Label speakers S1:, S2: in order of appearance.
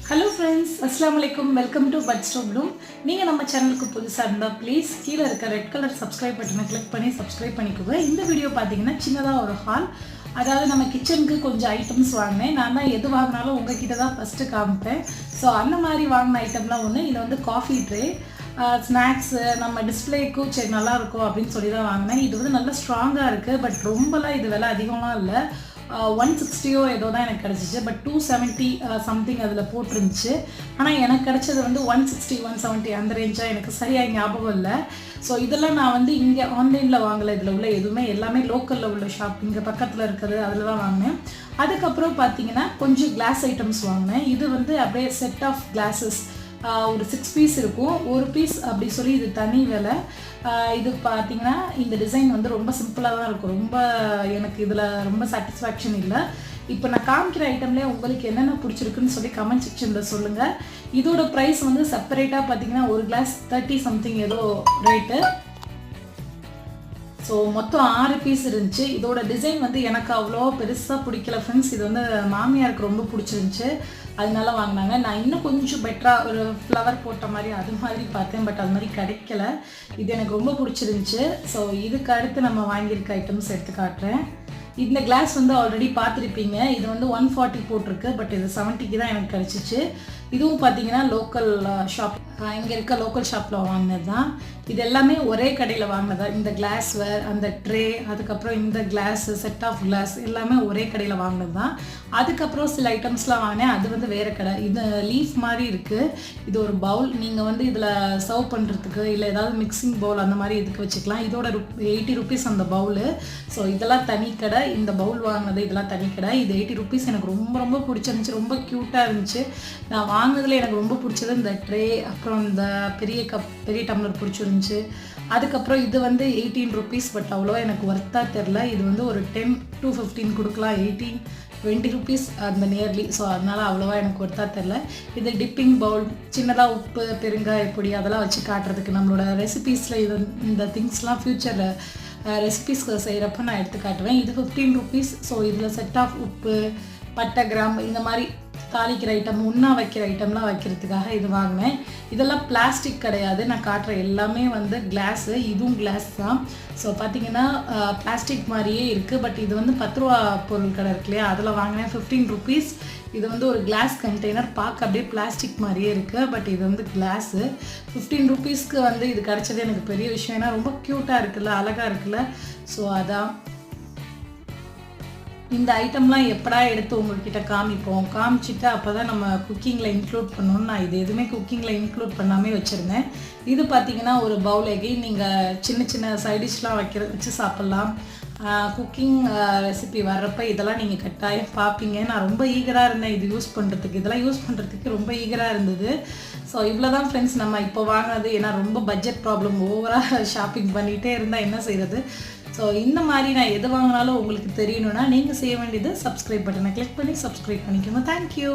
S1: Hello friends, Assalamu alaikum. Welcome to Buds to Bloom. நீங்கள் நம்ம சேனலுக்கு புதுசாக இருந்தால் ப்ளீஸ் கீழே இருக்க ரெட் கலர் சப்ஸ்கிரைப் பட்டனை கிளிக் பண்ணி சப்ஸ்கிரைப் பண்ணிக்கோங்க. இந்த வீடியோ பார்த்தீங்கன்னா சின்னதாக ஒரு ஹால், அதாவது நம்ம கிச்சனுக்கு கொஞ்சம் ஐட்டம்ஸ் வாங்கினேன். நான் தான் எது வாங்கினாலும் உங்ககிட்ட தான் ஃபஸ்ட்டு காமிப்பேன். ஸோ அந்த மாதிரி வாங்கின ஐட்டம்லாம் ஒன்று. இது வந்து காஃபி ட்ரே, ஸ்நாக்ஸு, நம்ம டிஸ்பிளேக்கும் சரி நல்லாயிருக்கும் அப்படின்னு சொல்லி தான் வாங்கினேன். இது வந்து நல்லா ஸ்ட்ராங்காக இருக்குது, பட் ரொம்பலாம் இது விலை அதிகமாக இல்லை. 160 ஏதோ தான் எனக்கு கிடச்சிச்சு. பட் 270 சம்திங் அதில் போட்டிருந்துச்சு. ஆனால் எனக்கு கிடச்சது வந்து 160 170 அந்த ரேஞ்சாக எனக்கு சரியாக ஞாபகம் இல்லை. ஸோ இதெல்லாம் நான் வந்து இங்கே ஆன்லைனில் வாங்கலை. இதில் உள்ள எதுவுமே எல்லாமே லோக்கலில் உள்ள ஷாப் இங்கே பக்கத்தில் இருக்கிறது அதில் தான் வாங்கினேன். அதுக்கப்புறம் பார்த்தீங்கன்னா கொஞ்சம் கிளாஸ் ஐட்டம்ஸ் வாங்கினேன். இது வந்து அப்படியே செட் ஆஃப் கிளாஸஸ், ஒரு 6 பீஸ் இருக்கும். ஒரு பீஸ் அப்படி சொல்லி இது தனி விலை. இது பார்த்தீங்கன்னா இந்த டிசைன் வந்து ரொம்ப சிம்பிளாக தான் இருக்கும். ரொம்ப எனக்கு இதில் ரொம்ப சாட்டிஸ்ஃபேக்ஷன் இல்லை. இப்போ நான் காமிக்கிற ஐட்டம்லேயே உங்களுக்கு என்னென்ன பிடிச்சிருக்குன்னு சொல்லி கமெண்ட் செக்ஷனில் சொல்லுங்கள். இதோட ப்ரைஸ் வந்து செப்பரேட்டாக பார்த்தீங்கன்னா ஒரு கிளாஸ் 30 சம்திங் ஏதோ ரேட்டு. ஸோ மொத்தம் 6 பீஸ் இருந்துச்சு. இதோட டிசைன் வந்து எனக்கு அவ்வளோ பெருசாக பிடிக்கல ஃப்ரெண்ட்ஸ். இது வந்து மாமியாருக்கு ரொம்ப பிடிச்சிருந்துச்சு, அதனால வாங்கினாங்க. நான் இன்னும் கொஞ்சம் பெட்டராக ஒரு ஃப்ளவர் போட்ட மாதிரி அது மாதிரி பார்த்தேன், பட் அது மாதிரி கிடைக்கல. இது எனக்கு ரொம்ப பிடிச்சிருந்துச்சு. ஸோ இதுக்கு அடுத்து நம்ம வாங்கியிருக்க ஐட்டம்ஸ் எடுத்து காட்டுறேன். இந்த கிளாஸ் வந்து ஆல்ரெடி பார்த்துருப்பீங்க. இது வந்து 140 போட்டிருக்கு, பட் இது 70க்கு தான் எனக்கு கிடச்சிச்சு. இதுவும் பார்த்தீங்கன்னா லோக்கல் ஷாப், இங்கே இருக்க லோக்கல் ஷாப்பில் வாங்கினது தான். இது எல்லாமே ஒரே கடையில் வாங்கினதா. இந்த கிளாஸ் வேர், அந்த ட்ரே, அதுக்கப்புறம் இந்த கிளாஸு, செட் ஆஃப் கிளாஸ் எல்லாமே ஒரே கடையில் வாங்கினது தான். அதுக்கப்புறம் சில ஐட்டம்ஸ்லாம் வாங்கினேன், அது வந்து வேறு கடை. இது லீஃப் மாதிரி இருக்குது. இது ஒரு பவுல், நீங்கள் வந்து இதில் சர்வ் பண்ணுறதுக்கு இல்லை ஏதாவது மிக்சிங் பவுல் அந்த மாதிரி இதுக்கு வச்சுக்கலாம். இதோட 80 ருபீஸ் அந்த பவுலு. ஸோ இதெல்லாம் தனி கடை. இந்த பவுல் வாங்கினது இதெல்லாம் தனி கடை. இது 80 ருபீஸ். எனக்கு ரொம்ப ரொம்ப பிடிச்சிருந்துச்சி, ரொம்ப க்யூட்டாக இருந்துச்சு. நான் வாங்கினதில் எனக்கு ரொம்ப பிடிச்சது இந்த ட்ரே, அப்புறம் இந்த பெரிய கப், பெரிய டம்ளர் பிடிச்சிருந்துச்சு. அதுக்கப்புறம் இது வந்து 18 ருபீஸ், பட் அவ்வளோ எனக்கு ஒர்த்தாக தெரில. இது வந்து ஒரு 10 to 15 கொடுக்கலாம். 18 20 ருபீஸ் அந்த நியர்லி. ஸோ அதனால் அவ்வளோவா எனக்கு ஒர்த்தாக தெரில. இது டிப்பிங் பவுல், சின்னதாக உப்பு, பெருங்காய பொடி அதெல்லாம் வச்சு காட்டுறதுக்கு நம்மளோட ரெசிபீஸில் இது இந்த திங்ஸ்லாம் ஃப்யூச்சரில் ரெசிபீஸ்க்கு செய்கிறப்ப நான் எடுத்து காட்டுவேன். இது 15 ருபீஸ். ஸோ இதில் செட் ஆஃப் உப்பு, பட்டை, கிராம்பு இந்த மாதிரி தாளிக்கிற ஐட்டம், உண்ணா வைக்கிற ஐட்டம்லாம் வைக்கிறதுக்காக இது வாங்கினேன். இதெல்லாம் பிளாஸ்டிக் கிடையாது. நான் காட்டுற எல்லாமே வந்து கிளாஸு. இதுவும் கிளாஸ் தான். ஸோ பார்த்தீங்கன்னா பிளாஸ்டிக் மாதிரியே இருக்குது. பட் இது வந்து 10 ரூபா பொருள் கடை இருக்கு இல்லையா, அதில் வாங்கினேன் 15 ருபீஸ். இது வந்து ஒரு கிளாஸ் கண்டெய்னர், பார்க்க அப்படியே பிளாஸ்டிக் மாதிரியே இருக்குது. பட் இது வந்து கிளாஸு. 15 ருபீஸ்க்கு வந்து இது கிடச்சது எனக்கு பெரிய விஷயம். ஏன்னா ரொம்ப க்யூட்டாக இருக்குல்ல, அழகாக இருக்குல்ல. ஸோ அதான் இந்த ஐட்டம்லாம் எப்படா எடுத்து உங்கள்கிட்ட காமிச்சிட்டு அப்போ தான் நம்ம குக்கிங்கில் இன்க்ளூட் பண்ணணும்னு நான் இது எதுவுமே குக்கிங்கில் இன்க்ளூட் பண்ணாமே வச்சுருந்தேன். இது பார்த்திங்கன்னா ஒரு பவுல். எகைன் நீங்கள் சின்ன சின்ன சைடிஷ்லாம் வச்சு சாப்பிட்லாம். குக்கிங் ரெசிபி வர்றப்போ இதெல்லாம் நீங்கள் கட்டாயம் பார்ப்பீங்க. நான் ரொம்ப ஈகராக இருந்தேன் இது யூஸ் பண்ணுறதுக்கு. இதெல்லாம் யூஸ் பண்ணுறதுக்கு ரொம்ப ஈகராக இருந்தது. ஸோ இவ்வளோ தான் ஃப்ரெண்ட்ஸ் நம்ம இப்போ வாங்கினது. ஏன்னா ரொம்ப பட்ஜெட் ப்ராப்ளம், ஓவராக ஷாப்பிங் பண்ணிகிட்டே இருந்தால் என்ன செய்கிறது. ஸோ இந்த மாதிரி நான் எது வாங்கினாலும் உங்களுக்கு தெரியணும்னா நீங்கள் செய்ய வேண்டியது சப்ஸ்கிரைப் பட்டனை கிளிக் பண்ணி சப்ஸ்கிரைப் பண்ணிக்கோங்க. தேங்க்யூ.